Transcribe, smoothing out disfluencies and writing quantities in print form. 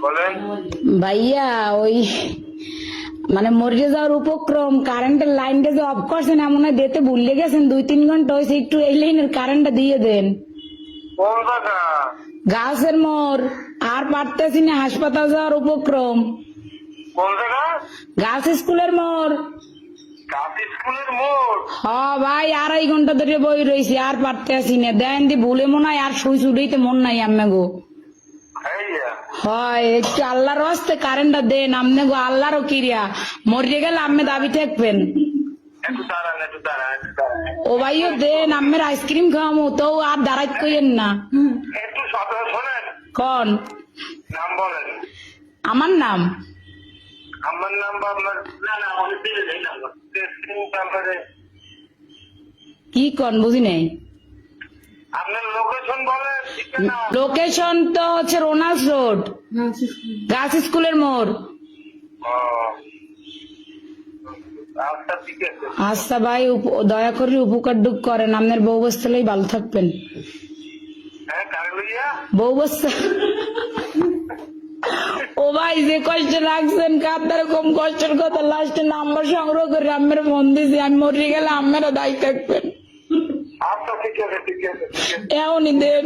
বলেন ভাইয়া ওই মানে মরে যাওয়ার উপক্রম কারেন্টের লাইনটা যে অফ করছেন এমন হয় দিতে ভুলে গেছেন 2-3 ঘন্টা হয়েছে একটু এই লাইনের কারেন্টটা দিয়ে দেন কোন জায়গা? গাছের মোড় আর পারতেছি না হাসপাতাল যাওয়ার উপক্রম কোন জায়গা? গাছ স্কুলের মোড় কাপ স্কুলের মোড়। হ ভাই 2.5 ঘন্টা ধরে বই রয়েছি আর পারতেছি না দেন দি ভুলে মনে হয় আর শুই ছুটাইতে মন নাই আম্মে গো ভাইয়া হয় একটু আল্লাহর হস্তে কারেন্টটা দেন আমনে গো আল্লাহরও কিরিয়া মরে গেলে আম্মে দাবি থাকবেন একটু দাঁড়ান একটু দাঁড়ান একটু দাঁড়ান ও ভাইও দেন আম্মের আইসক্রিম খাওয়ামো তো আর দাঁড়াইত কইেন না একটু সতর্ক শোনেন। কন নাম বলেন। আমার নাম আমার নাম্বার আপনার না না আমি দিয়ে দেই নাম্বার নাম্বারে কি কন বুঝি নাই আপনার লোকেশন বলেন ঠিকানা। লোকেশন তো হচ্ছে রোনাল্ড রোড গাছ স্কুলের মোড় ও, আচ্ছা ঠিক আছে। আচ্ছা ভাই দয়া করে উপকার ডুক করেন আপনার বউ বস্তালেই ভালো থাকবেন হ্যাঁ কার লইয়া? বউ বস্তা ও ভাই যে কষ্ট রাখছেন কাঁদার কম কষ্টের কথা লাস্টে নাম্বার সংগ্রহ করে আমের মন দিয়েছি আমি মরে গেলে আমেরও দায়ী থাকবেন আচ্ছা ঠিক আছে ঠিক আছে ঠিক আছে। এমনই দেন